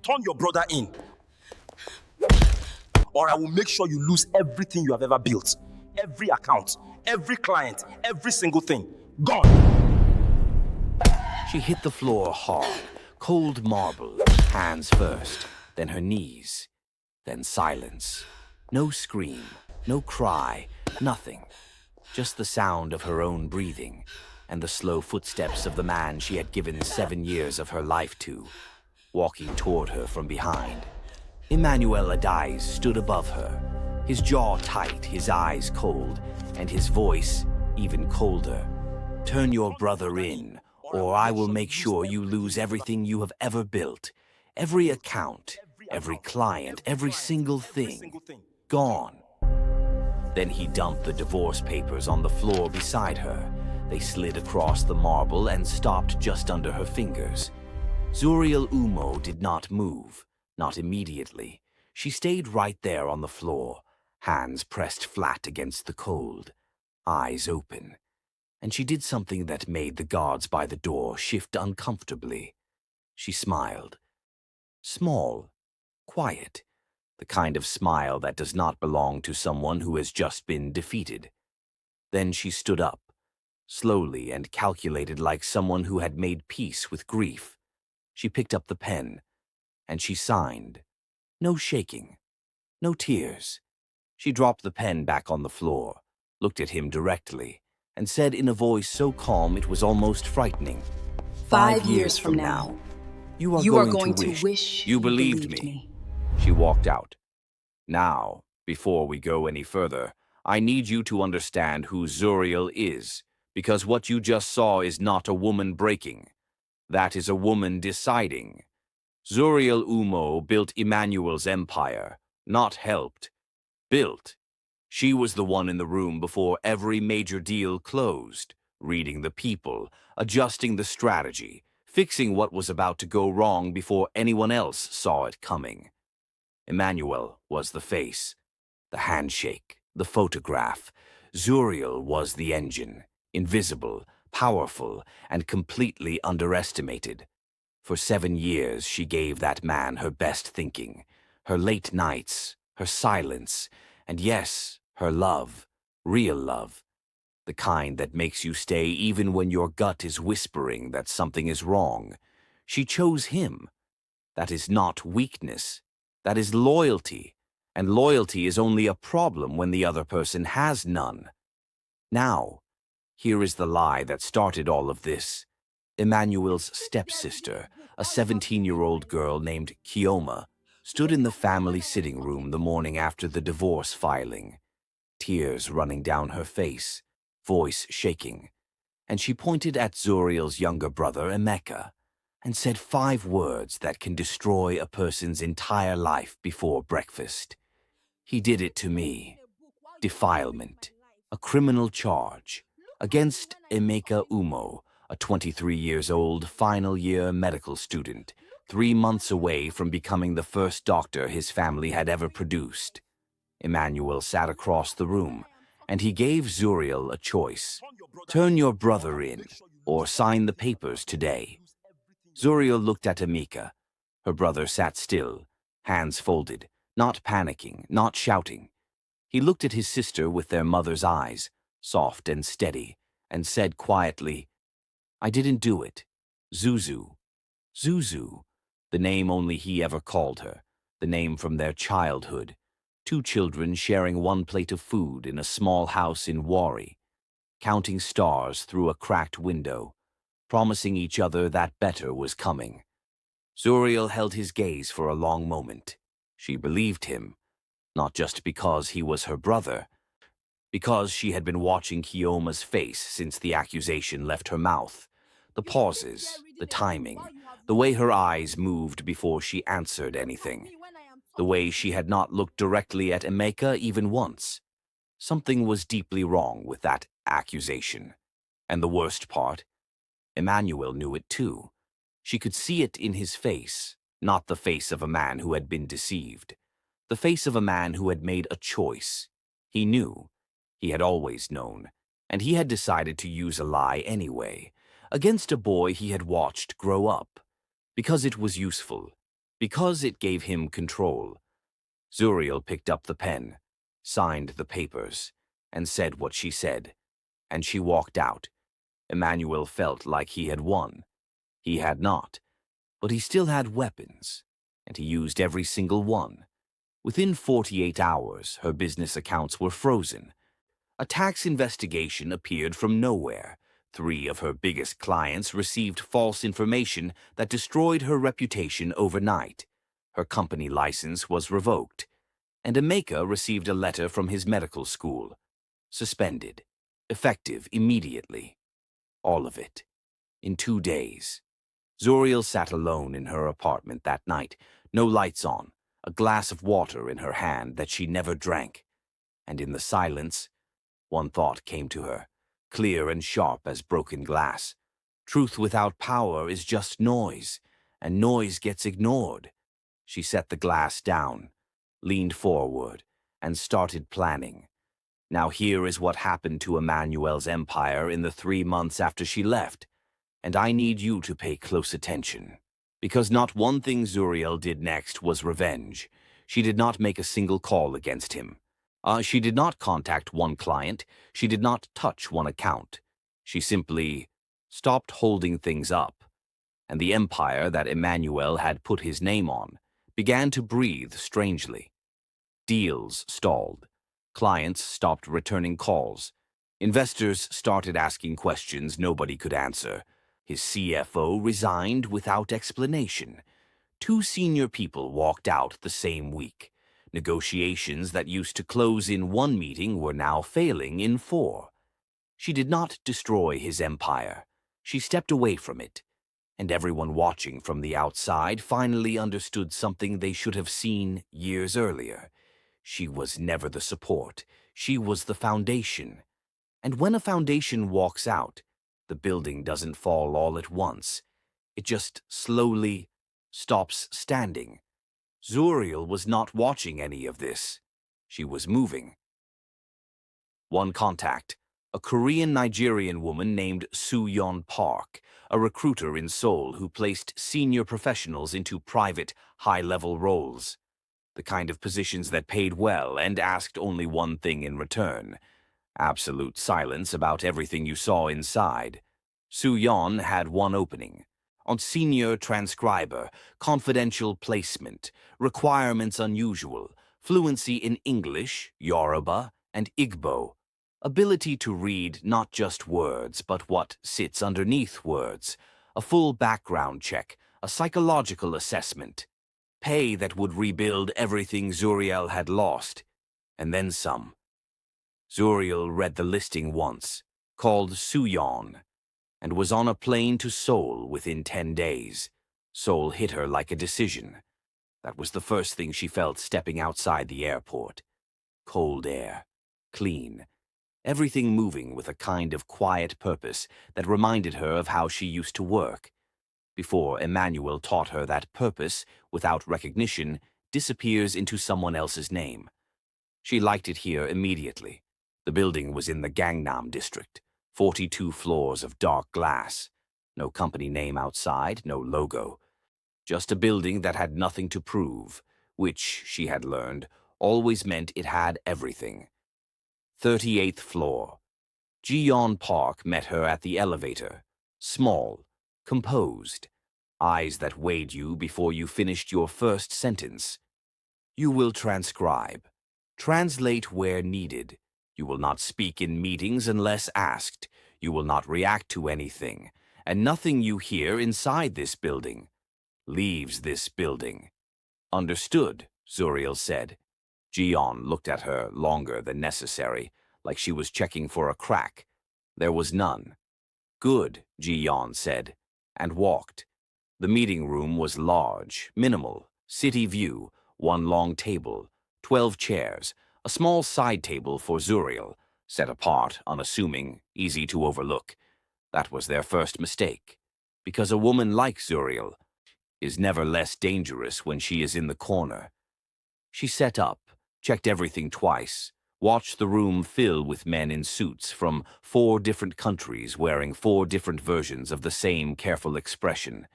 Turn your brother in, or I will make sure you lose everything you have ever built. Every account, every client, every single thing. Gone. She hit the floor hard, cold marble, hands first, then her knees, then silence. No scream, no cry, nothing. Just the sound of her own breathing and the slow footsteps of the man she had given 7 years of her life to, walking toward her from behind. Emmanuel Adaeze stood above her, his jaw tight, his eyes cold, and his voice even colder. Turn your brother in, or I will make sure you lose everything you have ever built. Every account, every client, every single thing. Gone. Then he dumped the divorce papers on the floor beside her. They slid across the marble and stopped just under her fingers. Zuriel Umoh did not move, not immediately. She stayed right there on the floor, hands pressed flat against the cold, eyes open. And she did something that made the guards by the door shift uncomfortably. She smiled. Small, quiet, the kind of smile that does not belong to someone who has just been defeated. Then she stood up, slowly and calculated, like someone who had made peace with grief. She picked up the pen, and she signed. No shaking, no tears. She dropped the pen back on the floor, looked at him directly, and said in a voice so calm it was almost frightening, 5 years from now, you are going to wish you believed me. She walked out. Now, before we go any further, I need you to understand who Zuriel is, because what you just saw is not a woman breaking. That is a woman deciding. Zuriel Umoh built Emmanuel's empire, not helped. Built. She was the one in the room before every major deal closed, reading the people, adjusting the strategy, fixing what was about to go wrong before anyone else saw it coming. Emmanuel was the face, the handshake, the photograph. Zuriel was the engine, invisible, powerful, and completely underestimated. For 7 years she gave that man her best thinking, her late nights, her silence, and yes, her love, real love. The kind that makes you stay even when your gut is whispering that something is wrong. She chose him. That is not weakness. That is loyalty. And loyalty is only a problem when the other person has none. Now, here is the lie that started all of this. Emmanuel's stepsister, a 17-year-old girl named Kdrama, stood in the family sitting room the morning after the divorce filing, tears running down her face, voice shaking, and she pointed at Zuriel's younger brother, Emeka, and said 5 words that can destroy a person's entire life before breakfast. He did it to me. Defilement, a criminal charge, against Emeka Umoh, a 23-years-old final-year medical student, 3 months away from becoming the first doctor his family had ever produced. Emmanuel sat across the room, and he gave Zuriel a choice. Turn your brother in, or sign the papers today. Zuriel looked at Emeka. Her brother sat still, hands folded, not panicking, not shouting. He looked at his sister with their mother's eyes, soft and steady, and said quietly, I didn't do it. Zuzu. Zuzu, the name only he ever called her, the name from their childhood. 2 children sharing 1 plate of food in a small house in Wari, counting stars through a cracked window, promising each other that better was coming. Zuriel held his gaze for a long moment. She believed him, not just because he was her brother, because she had been watching Kdrama's face since the accusation left her mouth. The pauses, the timing, the way her eyes moved before she answered anything. The way she had not looked directly at Emeka even once. Something was deeply wrong with that accusation. And the worst part, Emmanuel knew it too. She could see it in his face, not the face of a man who had been deceived. The face of a man who had made a choice. He knew. He had always known. And he had decided to use a lie anyway, against a boy he had watched grow up. Because it was useful. because it gave him control. Zuriel picked up the pen, signed the papers, and said what she said, and she walked out. Emmanuel felt like he had won. He had not, but he still had weapons, and he used every single one. Within 48 hours, her business accounts were frozen. A tax investigation appeared from nowhere. 3 of her biggest clients received false information that destroyed her reputation overnight. Her company license was revoked, and Emeka received a letter from his medical school. Suspended, effective immediately. All of it, in 2 days. Zuriel sat alone in her apartment that night, no lights on, a glass of water in her hand that she never drank. And in the silence, one thought came to her, clear and sharp as broken glass. Truth without power is just noise, and noise gets ignored. She set the glass down, leaned forward, and started planning. Now here is what happened to Emmanuel's empire in the 3 months after she left, and I need you to pay close attention. Because not one thing Zuriel did next was revenge. She did not make a single call against him. She did not contact one client. She did not touch one account. She simply stopped holding things up. And the empire that Emmanuel had put his name on began to breathe strangely. Deals stalled. Clients stopped returning calls. Investors started asking questions nobody could answer. His CFO resigned without explanation. 2 senior people walked out the same week. Negotiations that used to close in 1 meeting were now failing in 4. She did not destroy his empire. She stepped away from it. And everyone watching from the outside finally understood something they should have seen years earlier. She was never the support. She was the foundation. And when a foundation walks out, the building doesn't fall all at once. It just slowly stops standing. Zuriel was not watching any of this. She was moving. One contact, a Korean Nigerian woman named Soo-yeon Park, a recruiter in Seoul who placed senior professionals into private, high-level roles. The kind of positions that paid well and asked only one thing in return: absolute silence about everything you saw inside. Soo-yeon had one opening. On senior transcriber, confidential placement, requirements unusual, fluency in English, Yoruba, and Igbo, ability to read not just words but what sits underneath words, a full background check, a psychological assessment, pay that would rebuild everything Zuriel had lost, and then some. Zuriel read the listing once, called Soo-yeon, and was on a plane to Seoul within 10 days. Seoul hit her like a decision. That was the first thing she felt stepping outside the airport. Cold air, clean, everything moving with a kind of quiet purpose that reminded her of how she used to work. Before Emmanuel taught her that purpose, without recognition, disappears into someone else's name. She liked it here immediately. The building was in the Gangnam district. 42 floors of dark glass. No company name outside, no logo. Just a building that had nothing to prove, which, she had learned, always meant it had everything. 38th floor. Ji-yeon Park met her at the elevator. Small, composed, eyes that weighed you before you finished your first sentence. You will transcribe. Translate where needed. You will not speak in meetings unless asked. You will not react to anything, and nothing you hear inside this building leaves this building. Understood, Zuriel said. Ji-yeon looked at her longer than necessary, like she was checking for a crack. There was none. Good, Ji-yeon said, and walked. The meeting room was large, minimal, city view, one long table, 12 chairs, a small side table for Zuriel, set apart, unassuming, easy to overlook. That was their first mistake, because a woman like Zuriel is never less dangerous when she is in the corner. She set up, checked everything twice, watched the room fill with men in suits from 4 different countries wearing 4 different versions of the same careful expression.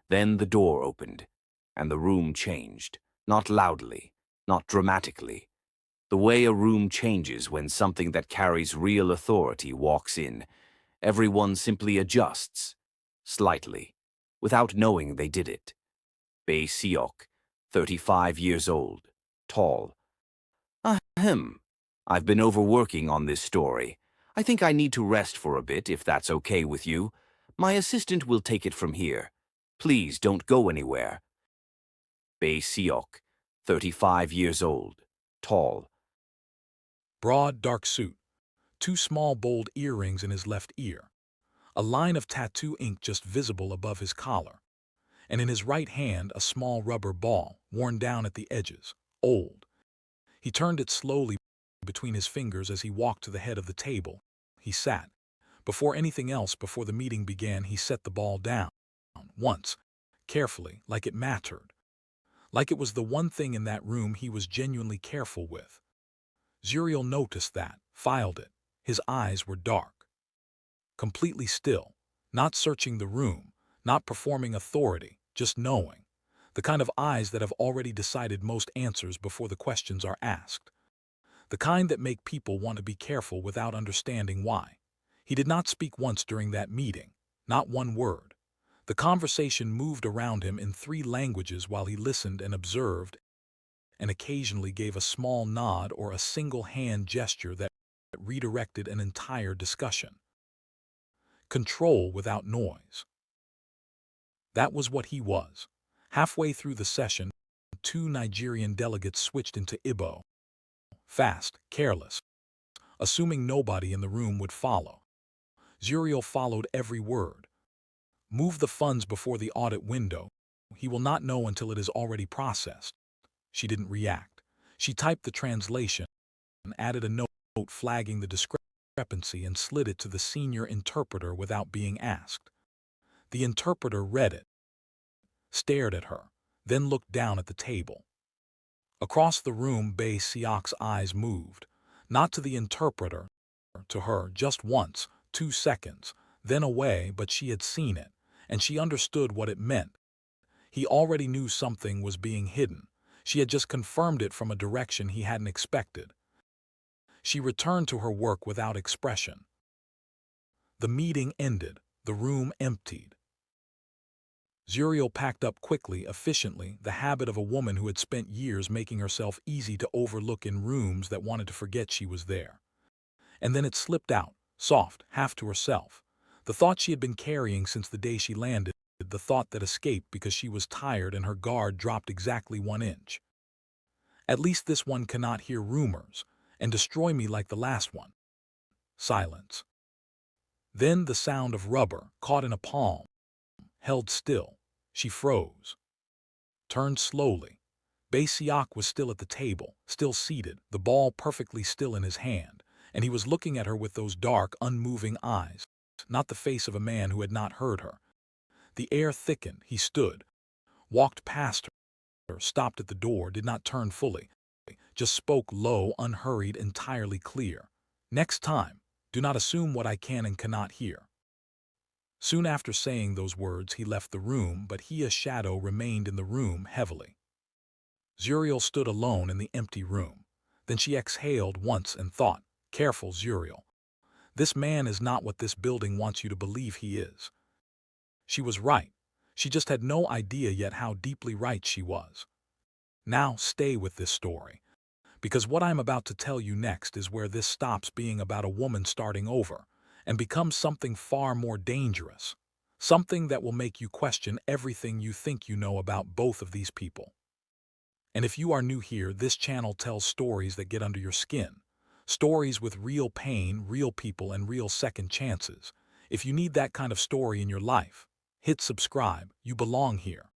Then the door opened. and the room changed. Not loudly, not dramatically. The way a room changes when something that carries real authority walks in. Everyone simply adjusts, slightly, without knowing they did it. Bae Seok, 35 years old, tall. Ahem. I've been overworking on this story. I think I need to rest for a bit, if that's okay with you. My assistant will take it from here. Please don't go anywhere. Bae Seok, 35 years old, tall. Broad, dark suit, 2 small, bold earrings in his left ear, a line of tattoo ink just visible above his collar, and in his right hand a small rubber ball, worn down at the edges, old. He turned it slowly between his fingers as he walked to the head of the table. He sat. Before anything else, before the meeting began, he set the ball down, once, carefully, like it mattered. Like it was the one thing in that room he was genuinely careful with. Zuriel noticed that, filed it. His eyes were dark. Completely still, not searching the room, not performing authority, just knowing. The kind of eyes that have already decided most answers before the questions are asked. The kind that make people want to be careful without understanding why. He did not speak once during that meeting, not one word. The conversation moved around him in 3 languages while he listened and observed, and occasionally gave a small nod or a single hand gesture that redirected an entire discussion. Control without noise. That was what he was. Halfway through the session, 2 Nigerian delegates switched into Igbo. Fast, careless, assuming nobody in the room would follow. Zuriel followed every word. Move the funds before the audit window. He will not know until it is already processed. She didn't react. She typed the translation and added a note flagging the discrepancy and slid it to the senior interpreter without being asked. The interpreter read it, stared at her, then looked down at the table. Across the room, Bae Seok's eyes moved, not to the interpreter, to her, just once, 2 seconds, then away, but she had seen it, and she understood what it meant. He already knew something was being hidden. She had just confirmed it from a direction he hadn't expected. She returned to her work without expression. The meeting ended, the room emptied. Zuriel packed up quickly, efficiently, the habit of a woman who had spent years making herself easy to overlook in rooms that wanted to forget she was there. And then it slipped out, soft, half to herself. The thought she had been carrying since the day she landed, the thought that escaped because she was tired and her guard dropped exactly 1 inch. At least this one cannot hear rumors and destroy me like the last one. Silence. Then the sound of rubber caught in a palm. Held still. She froze. Turned slowly. Bae Seok was still at the table, still seated, the ball perfectly still in his hand, and he was looking at her with those dark, unmoving eyes, not the face of a man who had not heard her. The air thickened. He stood, walked past her, stopped at the door, did not turn fully, just spoke low, unhurried, entirely clear. Next time, do not assume what I can and cannot hear. Soon after saying those words, he left the room, but he, a shadow, remained in the room heavily. Zuriel stood alone in the empty room. Then she exhaled once and thought, "Careful, Zuriel. This man is not what this building wants you to believe he is." She was right. She just had no idea yet how deeply right she was. Now stay with this story, because what I'm about to tell you next is where this stops being about a woman starting over and becomes something far more dangerous, something that will make you question everything you think you know about both of these people. And if you are new here, this channel tells stories that get under your skin, stories with real pain, real people, and real second chances. If you need that kind of story in your life, hit subscribe. You belong here.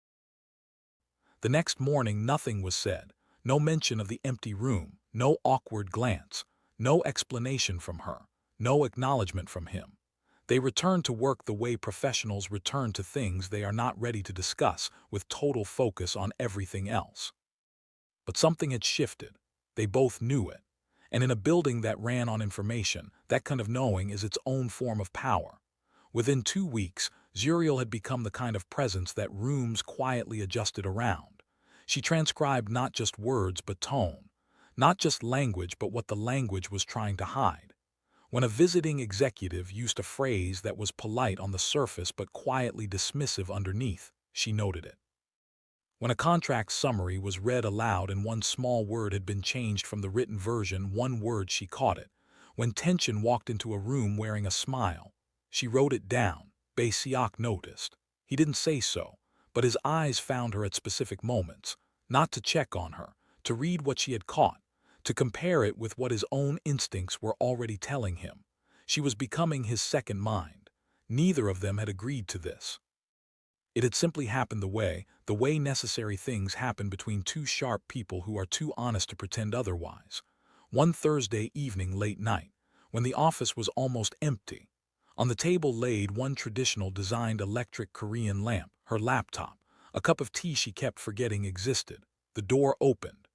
The next morning, nothing was said. No mention of the empty room, no awkward glance, no explanation from her, no acknowledgement from him. They returned to work the way professionals return to things they are not ready to discuss, with total focus on everything else. But something had shifted. They both knew it. And in a building that ran on information, that kind of knowing is its own form of power. Within 2 weeks, Zuriel had become the kind of presence that rooms quietly adjusted around. She transcribed not just words but tone, not just language but what the language was trying to hide. When a visiting executive used a phrase that was polite on the surface but quietly dismissive underneath, she noted it. When a contract summary was read aloud and one small word had been changed from the written version, one word, she caught it. When Tension walked into a room wearing a smile, she wrote it down. Seok noticed. He didn't say so, but his eyes found her at specific moments, not to check on her, to read what she had caught, to compare it with what his own instincts were already telling him. She was becoming his second mind. Neither of them had agreed to this. It had simply happened the way necessary things happen between two sharp people who are too honest to pretend otherwise. One Thursday evening late night, when the office was almost empty, on the table laid one traditional designed electric Korean lamp, her laptop, a cup of tea she kept forgetting existed. The door opened.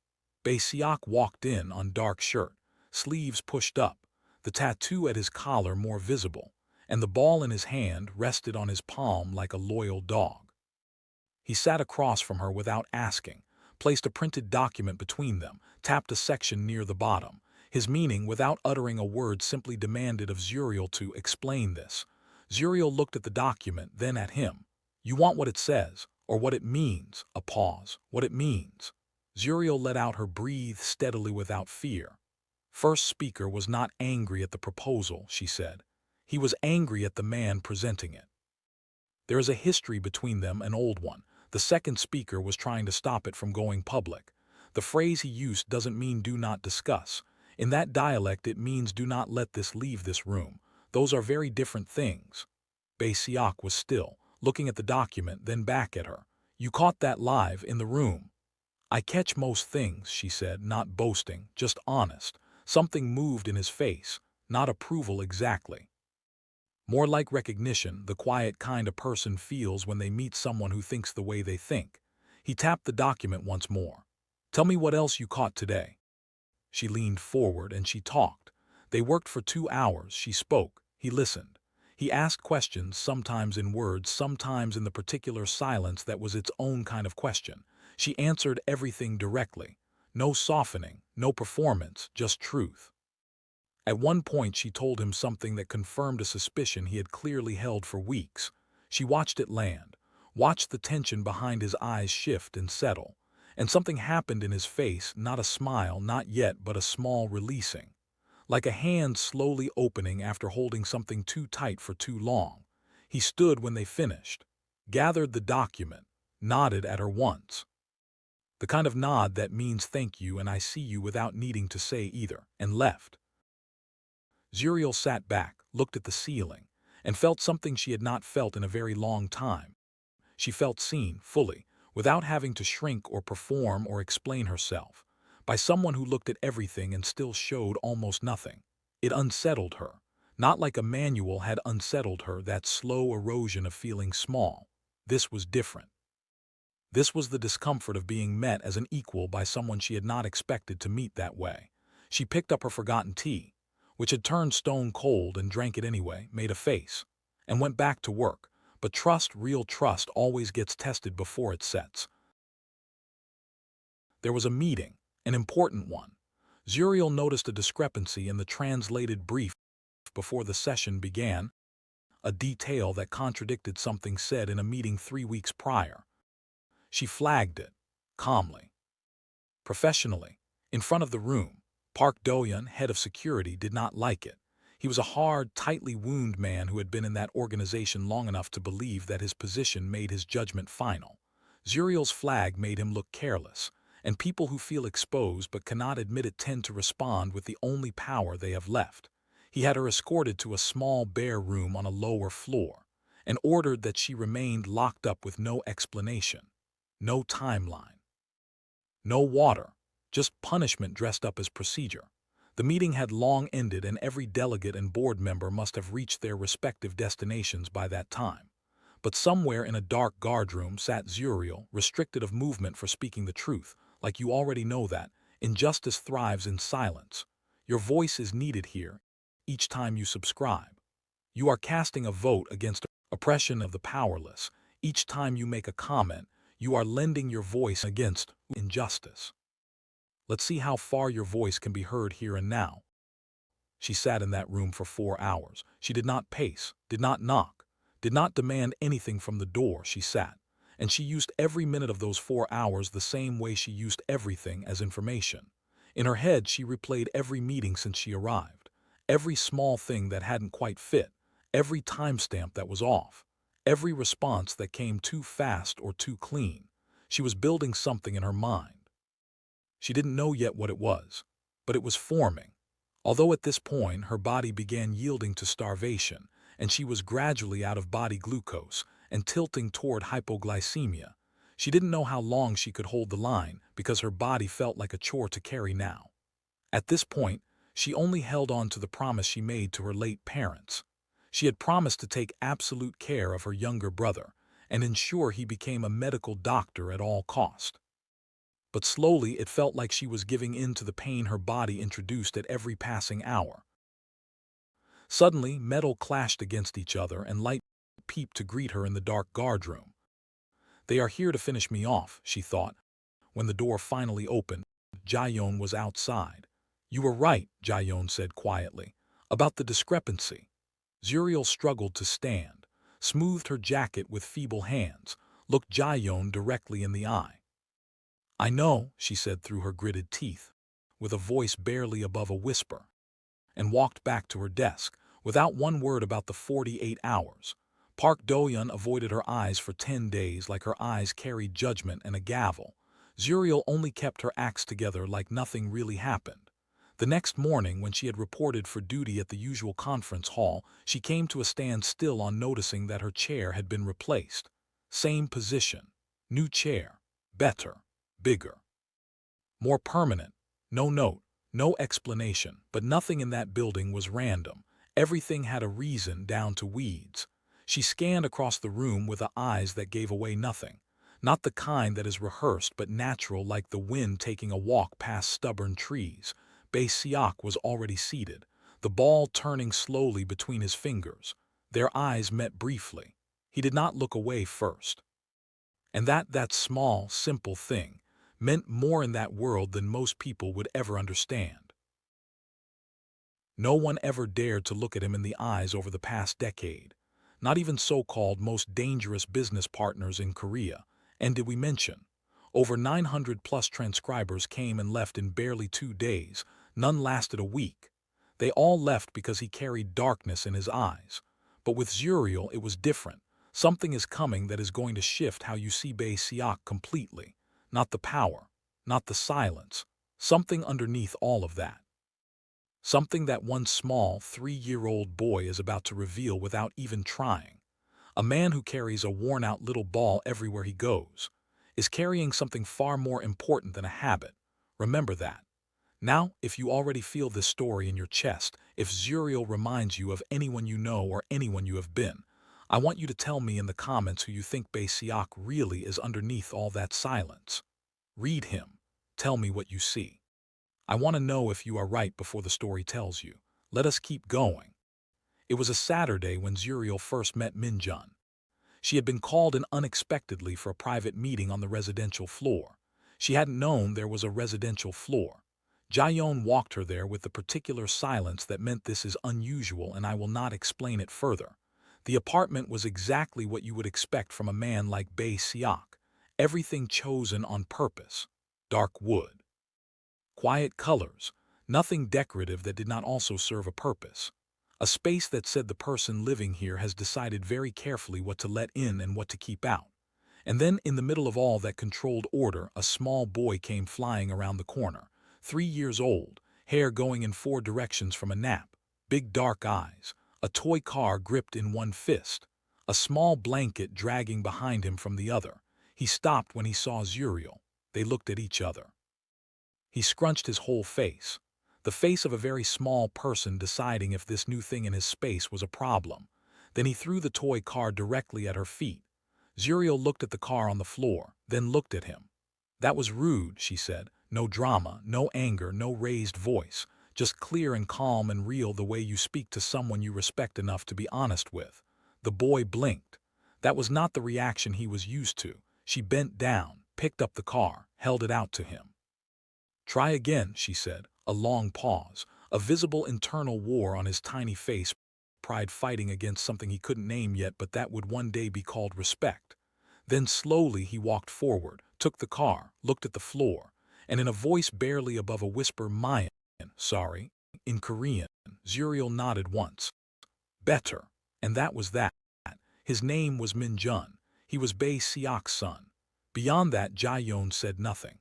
Seok walked in on dark shirt, sleeves pushed up, the tattoo at his collar more visible, and the ball in his hand rested on his palm like a loyal dog. He sat across from her without asking, placed a printed document between them, tapped a section near the bottom. His meaning, without uttering a word, simply demanded of Zuriel to explain this. Zuriel looked at the document, then at him. You want what it says, or what it means? A pause. What it means. Zuriel let out her breath steadily without fear. First speaker was not angry at the proposal, she said. He was angry at the man presenting it. There is a history between them, an old one. The second speaker was trying to stop it from going public. The phrase he used doesn't mean do not discuss. In that dialect it means do not let this leave this room. Those are very different things. Seok was still, looking at the document, then back at her. You caught that live in the room. I catch most things, she said, not boasting, just honest. Something moved in his face, not approval exactly. More like recognition, the quiet kind a person feels when they meet someone who thinks the way they think. He tapped the document once more. Tell me what else you caught today. She leaned forward and she talked. They worked for 2 hours. She spoke. He listened. He asked questions, sometimes in words, sometimes in the particular silence that was its own kind of question. She answered everything directly. No softening, no performance, just truth. At one point she told him something that confirmed a suspicion he had clearly held for weeks. She watched it land, watched the tension behind his eyes shift and settle. And something happened in his face, not a smile, not yet, but a small releasing. Like a hand slowly opening after holding something too tight for too long. He stood when they finished, gathered the document, nodded at her once. The kind of nod that means thank you and I see you without needing to say either, and left. Zuriel sat back, looked at the ceiling, and felt something she had not felt in a very long time. She felt seen, fully, without having to shrink or perform or explain herself, by someone who looked at everything and still showed almost nothing. It unsettled her, not like a manual had unsettled her, that slow erosion of feeling small. This was different. This was the discomfort of being met as an equal by someone she had not expected to meet that way. She picked up her forgotten tea, which had turned stone cold, and drank it anyway, made a face, and went back to work. But trust, real trust, always gets tested before it sets. There was a meeting, an important one. Zuriel noticed a discrepancy in the translated brief before the session began, a detail that contradicted something said in a meeting 3 weeks prior. She flagged it, calmly, professionally, in front of the room. Park Do-yeon, head of security, did not like it. He was a hard, tightly wounded man who had been in that organization long enough to believe that his position made his judgment final. Zuriel's flag made him look careless, and people who feel exposed but cannot admit it tend to respond with the only power they have left. He had her escorted to a small bare room on a lower floor, and ordered that she remained locked up with no explanation, no timeline, no water, just punishment dressed up as procedure. The meeting had long ended and every delegate and board member must have reached their respective destinations by that time. But somewhere in a dark guardroom sat Zuriel, restricted of movement for speaking the truth. Like you already know that. Injustice thrives in silence. Your voice is needed here each time you subscribe. You are casting a vote against Oppression of the powerless. Each time you make a comment, you are lending your voice against injustice. Let's see how far your voice can be heard here and now. She sat in that room for 4 hours. She did not pace, did not knock, did not demand anything from the door. She sat, and she used every minute of those 4 hours the same way she used everything as information. In her head, she replayed every meeting since she arrived, every small thing that hadn't quite fit, every timestamp that was off, every response that came too fast or too clean. She was building something in her mind. She didn't know yet what it was, but it was forming. Although at this point her body began yielding to starvation, and she was gradually out of body glucose and tilting toward hypoglycemia, she didn't know how long she could hold the line because her body felt like a chore to carry now. At this point, she only held on to the promise she made to her late parents. She had promised to take absolute care of her younger brother and ensure he became a medical doctor at all cost. But slowly it felt like she was giving in to the pain her body introduced at every passing hour. Suddenly, metal clashed against each other and light peeped to greet her in the dark guardroom. They are here to finish me off, she thought. When the door finally opened, Jaeyeon was outside. You were right, Jaeyeon said quietly, about the discrepancy. Zuriel struggled to stand, smoothed her jacket with feeble hands, looked Jaeyeon directly in the eye. I know, she said through her gritted teeth, with a voice barely above a whisper, and walked back to her desk, without one word about the 48 hours. Park Do-yeon avoided her eyes for 10 days like her eyes carried judgment and a gavel. Zuriel only kept her acts together like nothing really happened. The next morning, when she had reported for duty at the usual conference hall, she came to a standstill on noticing that her chair had been replaced. Same position, new chair, better, bigger, more permanent. No note, no explanation, but nothing in that building was random. Everything had a reason down to weeds. She scanned across the room with eyes that gave away nothing. Not the kind that is rehearsed but natural, like the wind taking a walk past stubborn trees. Seok was already seated, the ball turning slowly between his fingers. Their eyes met briefly. He did not look away first. And that small, simple thing meant more in that world than most people would ever understand. No one ever dared to look at him in the eyes over the past decade, not even so-called most dangerous business partners in Korea. And did we mention, over 900+ transcribers came and left in barely 2 days, none lasted a week. They all left because he carried darkness in his eyes. But with Zuriel it was different. Something is coming that is going to shift how you see Seok completely. Not the power, not the silence, something underneath all of that. Something that one small 3-year-old boy is about to reveal without even trying. A man who carries a worn-out little ball everywhere he goes is carrying something far more important than a habit. Remember that. Now, if you already feel this story in your chest, if Zuriel reminds you of anyone you know or anyone you have been, I want you to tell me in the comments who you think Seok really is underneath all that silence. Read him. Tell me what you see. I want to know if you are right before the story tells you. Let us keep going. It was a Saturday when Zuriel first met Min-jun. She had been called in unexpectedly for a private meeting on the residential floor. She hadn't known there was a residential floor. Jaeyeon walked her there with the particular silence that meant this is unusual and I will not explain it further. The apartment was exactly what you would expect from a man like Seok. Everything chosen on purpose. Dark wood. Quiet colors. Nothing decorative that did not also serve a purpose. A space that said the person living here has decided very carefully what to let in and what to keep out. And then in the middle of all that controlled order, a small boy came flying around the corner. 3 years old, hair going in 4 directions from a nap, big dark eyes, a toy car gripped in one fist, a small blanket dragging behind him from the other. He stopped when he saw Zuriel. They looked at each other. He scrunched his whole face, the face of a very small person deciding if this new thing in his space was a problem. Then he threw the toy car directly at her feet. Zuriel looked at the car on the floor, then looked at him. That was rude, she said. No drama, no anger, no raised voice. Just clear and calm and real, the way you speak to someone you respect enough to be honest with. The boy blinked. That was not the reaction he was used to. She bent down, picked up the car, held it out to him. "Try again," she said. A long pause, a visible internal war on his tiny face, pride fighting against something he couldn't name yet but that would one day be called respect. Then slowly he walked forward, took the car, looked at the floor, and in a voice barely above a whisper, "Mayan, sorry," in Korean, Zuriel nodded once. Better. And that was that. His name was Min-jun. He was Bae Seok's son. Beyond that, Jaeyeon said nothing.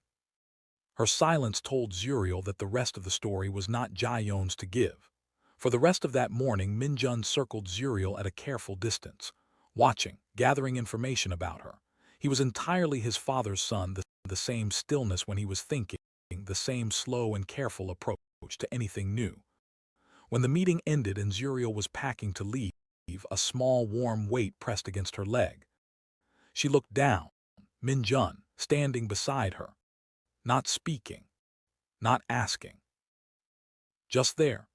Her silence told Zuriel that the rest of the story was not Jaeyeon's to give. For the rest of that morning, Min-jun circled Zuriel at a careful distance, watching, gathering information about her. He was entirely his father's son, the same stillness when he was thinking, the same slow and careful approach to anything new. When the meeting ended and Zuriel was packing to leave, a small warm weight pressed against her leg. She looked down, Min-jun, standing beside her. Not speaking, not asking. Just there.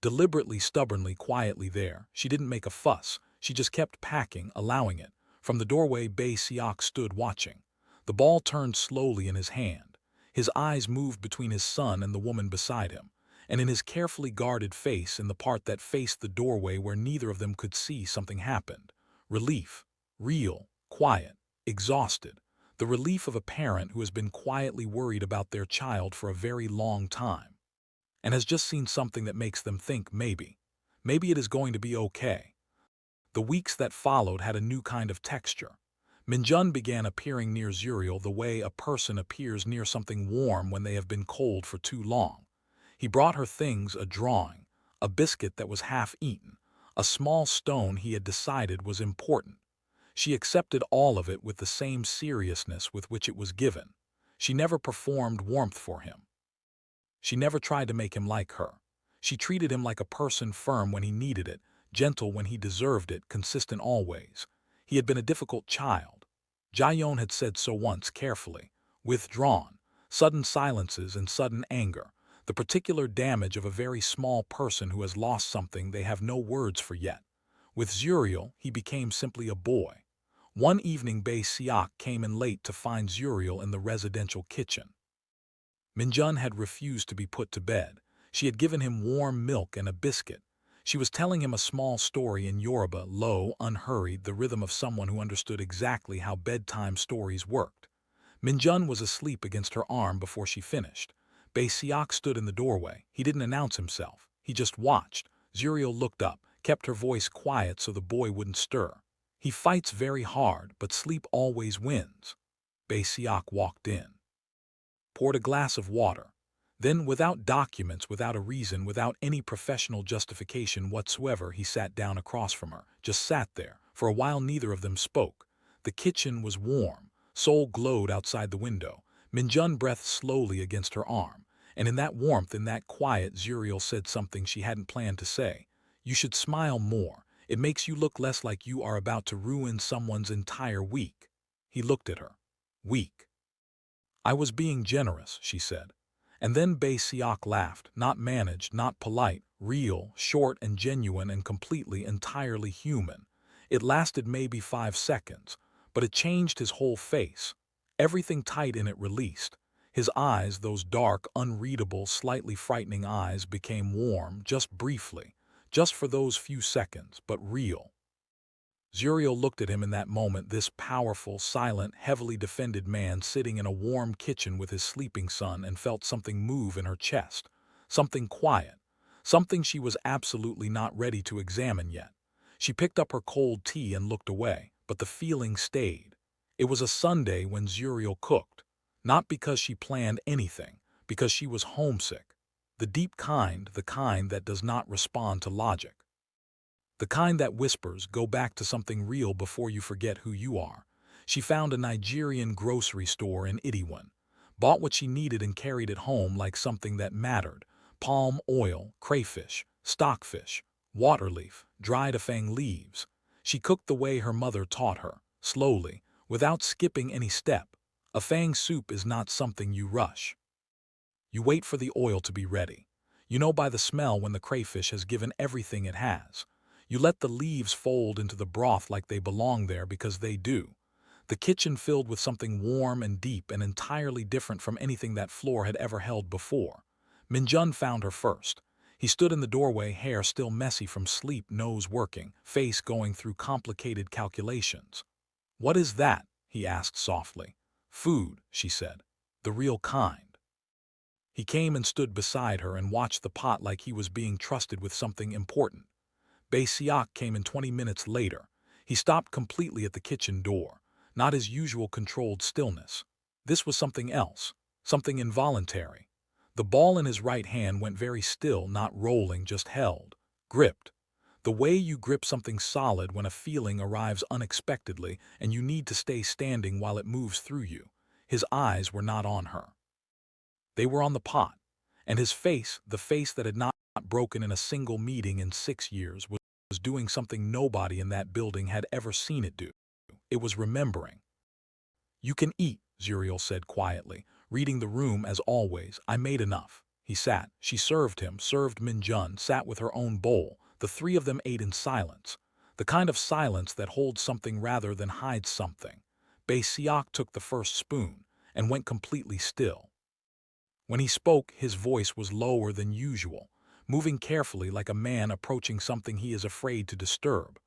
Deliberately, stubbornly, quietly there. She didn't make a fuss. She just kept packing, allowing it. From the doorway, Bae Seok stood watching. The ball turned slowly in his hand. His eyes moved between his son and the woman beside him, and in his carefully guarded face, in the part that faced the doorway where neither of them could see, something happened. Relief. Real, quiet, exhausted. The relief of a parent who has been quietly worried about their child for a very long time, and has just seen something that makes them think maybe it is going to be okay. The weeks that followed had a new kind of texture. Min-jun began appearing near Zuriel the way a person appears near something warm when they have been cold for too long. He brought her things, a drawing, a biscuit that was half eaten, a small stone he had decided was important. She accepted all of it with the same seriousness with which it was given. She never performed warmth for him. She never tried to make him like her. She treated him like a person, firm when he needed it, gentle when he deserved it, consistent always. He had been a difficult child. Jaeyeon had said so once, carefully. Withdrawn, sudden silences and sudden anger, the particular damage of a very small person who has lost something they have no words for yet. With Zuriel, he became simply a boy. One evening, Bae Seok came in late to find Zuriel in the residential kitchen. Min-jun had refused to be put to bed. She had given him warm milk and a biscuit. She was telling him a small story in Yoruba, low, unhurried, the rhythm of someone who understood exactly how bedtime stories worked. Min-jun was asleep against her arm before she finished. Bae Seok stood in the doorway. He didn't announce himself. He just watched. Zuriel looked up, kept her voice quiet so the boy wouldn't stir. He fights very hard, but sleep always wins. Bae Seok walked in, poured a glass of water. Then, without documents, without a reason, without any professional justification whatsoever, he sat down across from her, just sat there. For a while neither of them spoke. The kitchen was warm. Seoul glowed outside the window. Min-jun breathed slowly against her arm, and in that warmth, in that quiet, Zuriel said something she hadn't planned to say. "You should smile more. It makes you look less like you are about to ruin someone's entire week." He looked at her. Weak. "I was being generous," she said. And then Bae Seok laughed, not managed, not polite, real, short and genuine and completely, entirely human. It lasted maybe 5 seconds, but it changed his whole face. Everything tight in it released. His eyes, those dark, unreadable, slightly frightening eyes, became warm, just briefly. Just for those few seconds, but real. Zuriel looked at him in that moment, this powerful, silent, heavily defended man sitting in a warm kitchen with his sleeping son, and felt something move in her chest. Something quiet. Something she was absolutely not ready to examine yet. She picked up her cold tea and looked away, but the feeling stayed. It was a Sunday when Zuriel cooked. Not because she planned anything, because she was homesick. The deep kind, the kind that does not respond to logic. The kind that whispers, go back to something real before you forget who you are. She found a Nigerian grocery store in Itaewon, bought what she needed and carried it home like something that mattered. Palm oil, crayfish, stockfish, waterleaf, dried Afang leaves. She cooked the way her mother taught her, slowly, without skipping any step. Afang soup is not something you rush. You wait for the oil to be ready. You know by the smell when the crayfish has given everything it has. You let the leaves fold into the broth like they belong there because they do. The kitchen filled with something warm and deep and entirely different from anything that floor had ever held before. Min-jun found her first. He stood in the doorway, hair still messy from sleep, nose working, face going through complicated calculations. "What is that?" he asked softly. "Food," she said. "The real kind." He came and stood beside her and watched the pot like he was being trusted with something important. Seok came in 20 minutes later. He stopped completely at the kitchen door. Not his usual controlled stillness. This was something else, something involuntary. The ball in his right hand went very still, not rolling, just held, gripped. The way you grip something solid when a feeling arrives unexpectedly and you need to stay standing while it moves through you. His eyes were not on her. They were on the pot, and his face, the face that had not broken in a single meeting in 6 years, was doing something nobody in that building had ever seen it do. It was remembering. "You can eat," Zuriel said quietly, reading the room as always. "I made enough." He sat. She served him, served Min-jun, sat with her own bowl. The three of them ate in silence, the kind of silence that holds something rather than hides something. Seok took the first spoon and went completely still. When he spoke, his voice was lower than usual, moving carefully like a man approaching something he is afraid to disturb.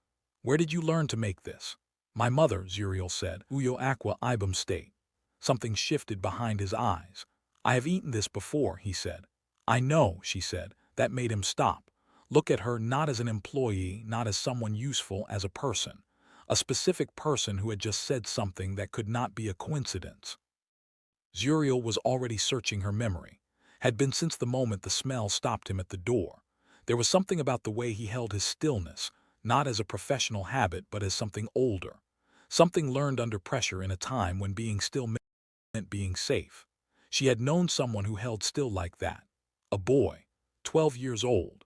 "Where did you learn to make this?" "My mother," Zuriel said. "Uyo aqua ibum state." Something shifted behind his eyes. "I have eaten this before," he said. "I know," she said. That made him stop. Look at her not as an employee, not as someone useful, as a person. A specific person who had just said something that could not be a coincidence. Zuriel was already searching her memory. Had been since the moment the smell stopped him at the door. There was something about the way he held his stillness, not as a professional habit but as something older. Something learned under pressure in a time when being still meant being safe. She had known someone who held still like that. A boy, 12 years old,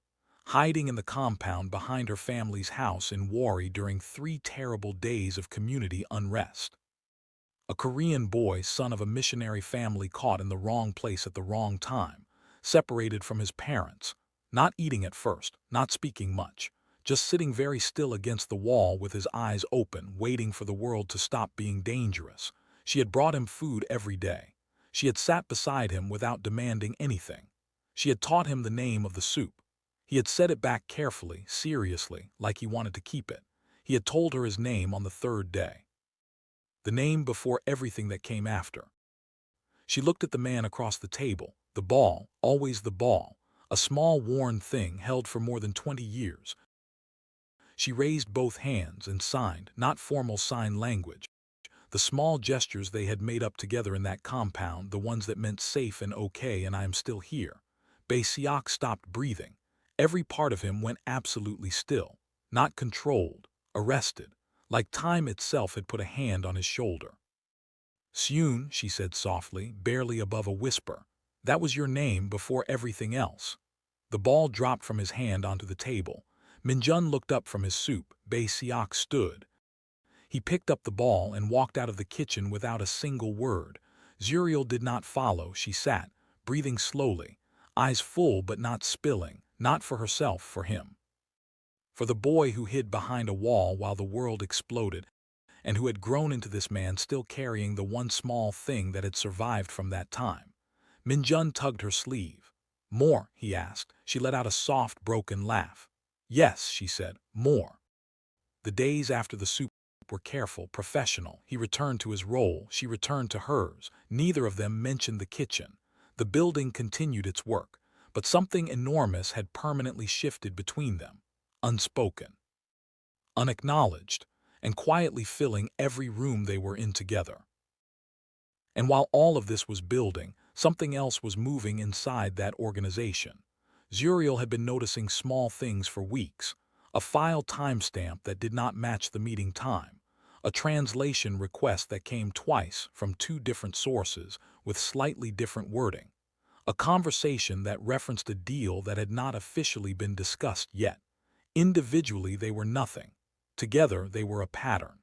hiding in the compound behind her family's house in Wari during 3 terrible days of community unrest. A Korean boy, son of a missionary family, caught in the wrong place at the wrong time, separated from his parents, not eating at first, not speaking much, just sitting very still against the wall with his eyes open, waiting for the world to stop being dangerous. She had brought him food every day. She had sat beside him without demanding anything. She had taught him the name of the soup. He had said it back carefully, seriously, like he wanted to keep it. He had told her his name on the 3rd day. The name before everything that came after. She looked at the man across the table. The ball, always the ball, a small worn thing held for more than 20 years. She raised both hands and signed, not formal sign language. The small gestures they had made up together in that compound, the ones that meant safe and okay and I am still here. Seok stopped breathing. Every part of him went absolutely still, not controlled, arrested, like time itself had put a hand on his shoulder. "Seun," she said softly, barely above a whisper. "That was your name before everything else." The ball dropped from his hand onto the table. Min-jun looked up from his soup. Seok stood. He picked up the ball and walked out of the kitchen without a single word. Zuriel did not follow. She sat, breathing slowly, eyes full but not spilling, not for herself, for him. For the boy who hid behind a wall while the world exploded, and who had grown into this man still carrying the one small thing that had survived from that time. Min-jun tugged her sleeve. "More?" he asked. She let out a soft, broken laugh. "Yes," she said, "more." The days after the soup were careful, professional. He returned to his role. She returned to hers. Neither of them mentioned the kitchen. The building continued its work, but something enormous had permanently shifted between them, unspoken, unacknowledged, and quietly filling every room they were in together. And while all of this was building, something else was moving inside that organization. Zuriel had been noticing small things for weeks. A file timestamp that did not match the meeting time. A translation request that came twice from 2 different sources with slightly different wording. A conversation that referenced a deal that had not officially been discussed yet. Individually they were nothing. Together they were a pattern.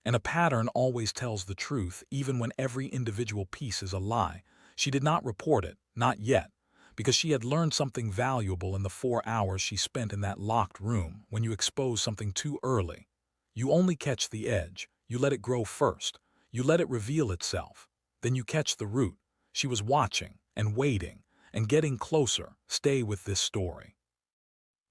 And a pattern always tells the truth, even when every individual piece is a lie. She did not report it, not yet. because she had learned something valuable in the 4 hours she spent in that locked room. When you expose something too early, you only catch the edge. You let it grow first. You let it reveal itself. Then you catch the root. She was watching and waiting and getting closer. Stay with this story.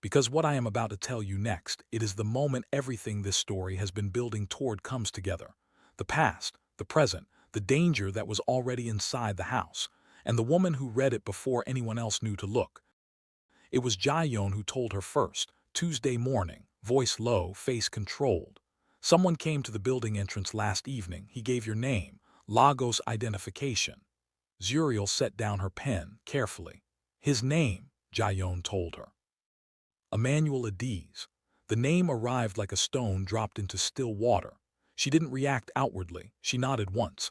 Because what I am about to tell you next, it is the moment everything this story has been building toward comes together. The past, the present, the danger that was already inside the house, and the woman who read it before anyone else knew to look. It was Jae-yeon who told her first, Tuesday morning, voice low, face controlled. Someone came to the building entrance last evening. He gave your name, Lagos identification. Zuriel set down her pen carefully. His name, Jae-yeon told her. Emmanuel Adaeze. The name arrived like a stone dropped into still water. She didn't react outwardly. She nodded once,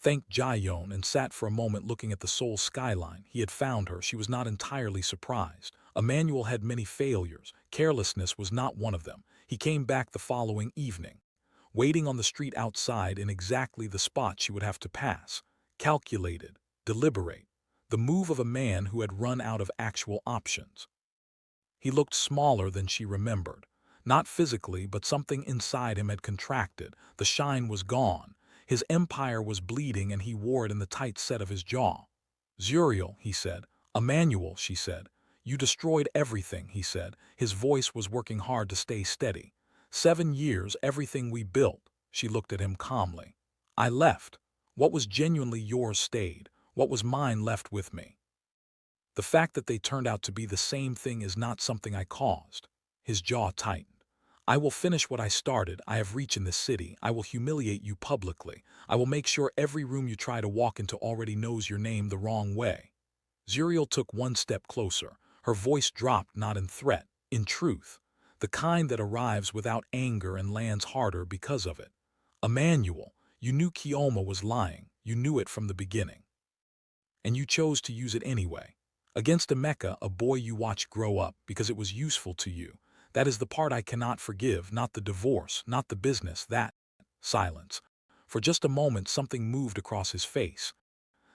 thanked Jae-yeon, and sat for a moment looking at the Seoul skyline. He had found her. She was not entirely surprised. Emmanuel had many failures. Carelessness was not one of them. He came back the following evening, waiting on the street outside in exactly the spot she would have to pass. Calculated, deliberate, the move of a man who had run out of actual options. He looked smaller than she remembered. Not physically, but something inside him had contracted. The shine was gone. His empire was bleeding, and he wore it in the tight set of his jaw. Zuriel, he said. Emmanuel, she said. You destroyed everything, he said. His voice was working hard to stay steady. 7 years, everything we built. She looked at him calmly. I left. What was genuinely yours stayed. What was mine left with me. The fact that they turned out to be the same thing is not something I caused. His jaw tightened. I will finish what I started. I have reach in this city. I will humiliate you publicly. I will make sure every room you try to walk into already knows your name the wrong way. Zuriel took one step closer. Her voice dropped, not in threat, in truth. The kind that arrives without anger and lands harder because of it. Emmanuel, you knew Kdrama was lying. You knew it from the beginning. And you chose to use it anyway. Against Emeka, a boy you watched grow up, because it was useful to you. That is the part I cannot forgive, not the divorce, not the business, that silence. For just a moment something moved across his face.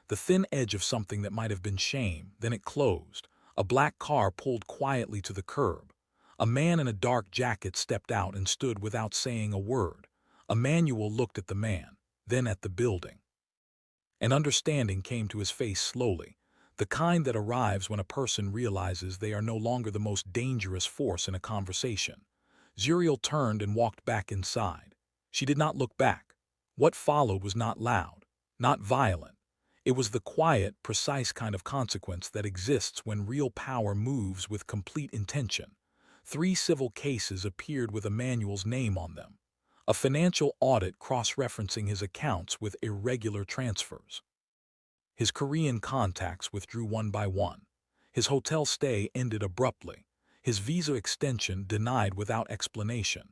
The thin edge of something that might have been shame, then it closed. A black car pulled quietly to the curb. A man in a dark jacket stepped out and stood without saying a word. Emmanuel looked at the man, then at the building. An understanding came to his face slowly. The kind that arrives when a person realizes they are no longer the most dangerous force in a conversation. Zuriel turned and walked back inside. She did not look back. What followed was not loud, not violent. It was the quiet, precise kind of consequence that exists when real power moves with complete intention. 3 civil cases appeared with Emmanuel's name on them. A financial audit cross-referencing his accounts with irregular transfers. His Korean contacts withdrew one by one. His hotel stay ended abruptly. His visa extension denied without explanation.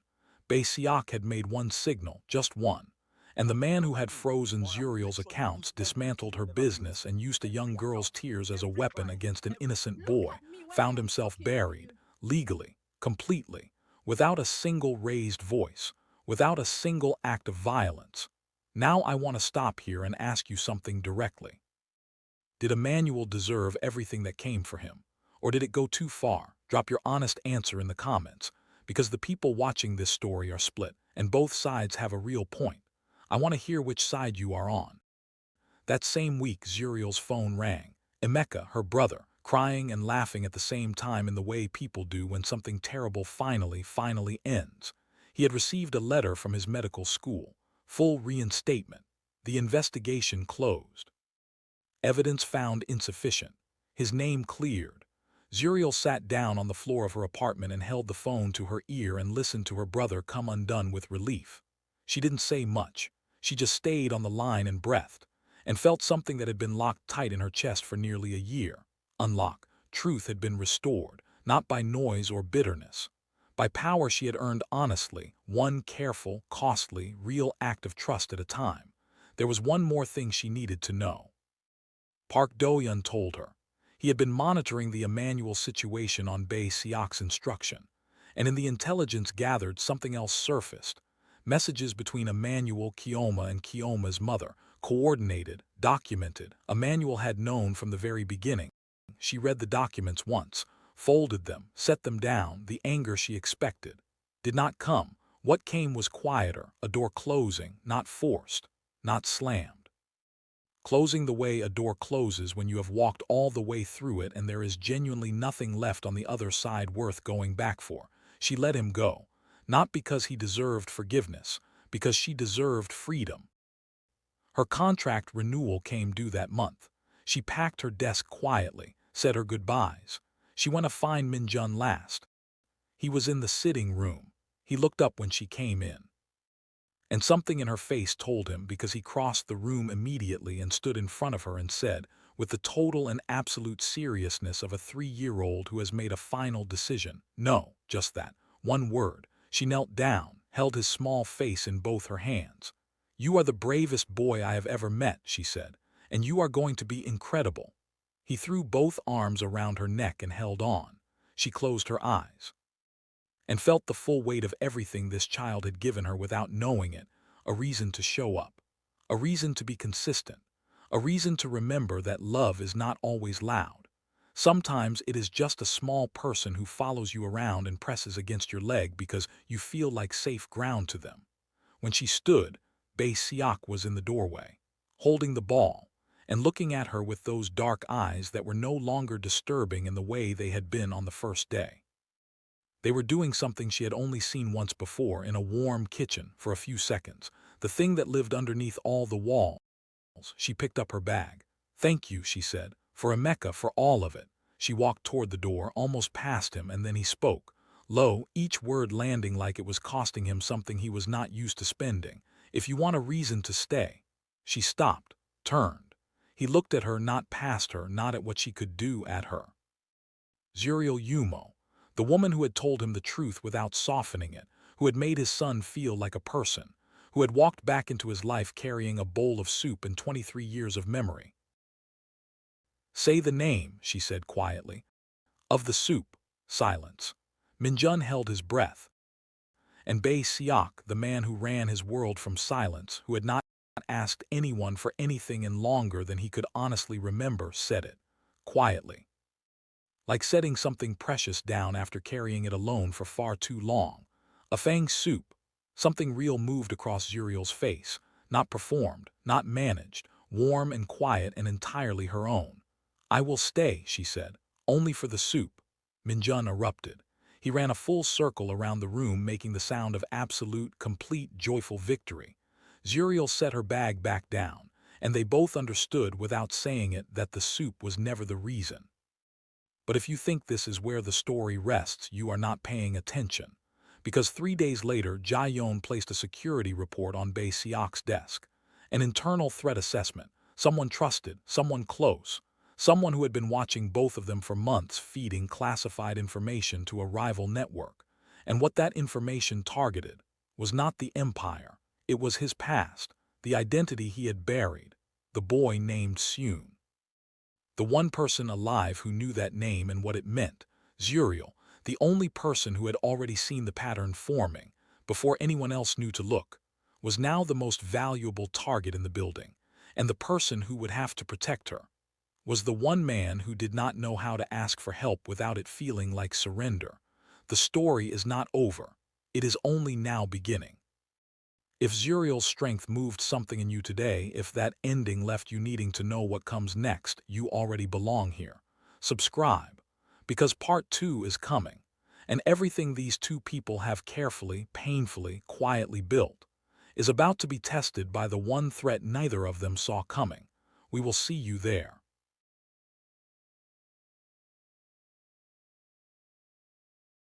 Seok had made one signal, just one. And the man who had frozen Zuriel's accounts dismantled her business and used a young girl's tears as a weapon against an innocent boy, found himself buried, legally, completely, without a single raised voice, without a single act of violence. Now I want to stop here and ask you something directly. Did Emmanuel deserve everything that came for him? Or did it go too far? Drop your honest answer in the comments, because the people watching this story are split, and both sides have a real point. I want to hear which side you are on. That same week, Zuriel's phone rang. Emeka, her brother, crying and laughing at the same time in the way people do when something terrible finally ends. He had received a letter from his medical school. Full reinstatement. The investigation closed. Evidence found insufficient. His name cleared. Zuriel sat down on the floor of her apartment and held the phone to her ear and listened to her brother come undone with relief. She didn't say much. She just stayed on the line and breathed, and felt something that had been locked tight in her chest for nearly a year. Unlock. Truth had been restored, not by noise or bitterness. By power she had earned honestly, one careful, costly, real act of trust at a time. There was one more thing she needed to know. Park Do-yeon told her. He had been monitoring the Emmanuel situation on Seok's instruction, and in the intelligence gathered something else surfaced. Messages between Emmanuel, Kdrama, and Kdrama's mother, coordinated, documented. Emmanuel had known from the very beginning. She read the documents once, folded them, set them down. The anger she expected did not come. What came was quieter, a door closing, not forced, not slammed. Closing the way a door closes when you have walked all the way through it and there is genuinely nothing left on the other side worth going back for. She let him go, not because he deserved forgiveness, because she deserved freedom. Her contract renewal came due that month. She packed her desk quietly, said her goodbyes. She went to find Min-jun last. He was in the sitting room. He looked up when she came in. And something in her face told him, because he crossed the room immediately and stood in front of her and said, with the total and absolute seriousness of a 3-year-old who has made a final decision, no, just that, one word. She knelt down, held his small face in both her hands. "You are the bravest boy I have ever met," she said, "and you are going to be incredible." He threw both arms around her neck and held on. She closed her eyes and felt the full weight of everything this child had given her without knowing it, a reason to show up, a reason to be consistent, a reason to remember that love is not always loud. Sometimes it is just a small person who follows you around and presses against your leg because you feel like safe ground to them. When she stood, Seok was in the doorway, holding the ball, and looking at her with those dark eyes that were no longer disturbing in the way they had been on the first day. They were doing something she had only seen once before in a warm kitchen for a few seconds, the thing that lived underneath all the walls. She picked up her bag. "Thank you," she said, "for Emeka, for all of it." She walked toward the door, almost past him, and then he spoke, low, each word landing like it was costing him something he was not used to spending. "If you want a reason to stay." She stopped, turned. He looked at her, not past her, not at what she could do at her. Zuriel Umoh, the woman who had told him the truth without softening it, who had made his son feel like a person, who had walked back into his life carrying a bowl of soup and 23 years of memory. "Say the name," she said quietly. "Of the soup." Silence. Min-jun held his breath. And Seok, the man who ran his world from silence, who had not asked anyone for anything in longer than he could honestly remember, said it, quietly. Like setting something precious down after carrying it alone for far too long. Afang soup. Something real moved across Zuriel's face, not performed, not managed, warm and quiet and entirely her own. "I will stay," she said, "only for the soup." Min-jun erupted. He ran a full circle around the room, making the sound of absolute, complete, joyful victory. Zuriel set her bag back down, and they both understood without saying it that the soup was never the reason. But if you think this is where the story rests, you are not paying attention. Because 3 days later, Jae-yeon placed a security report on Seok's desk. An internal threat assessment, someone trusted, someone close, someone who had been watching both of them for months, feeding classified information to a rival network. And what that information targeted was not the empire, it was his past, the identity he had buried, the boy named Seoul. The one person alive who knew that name and what it meant, Zuriel, the only person who had already seen the pattern forming, before anyone else knew to look, was now the most valuable target in the building, and the person who would have to protect her was the one man who did not know how to ask for help without it feeling like surrender. The story is not over. It is only now beginning. If Zuriel's strength moved something in you today, if that ending left you needing to know what comes next, you already belong here. Subscribe, because part 2 is coming, and everything these two people have carefully, painfully, quietly built is about to be tested by the one threat neither of them saw coming. We will see you there.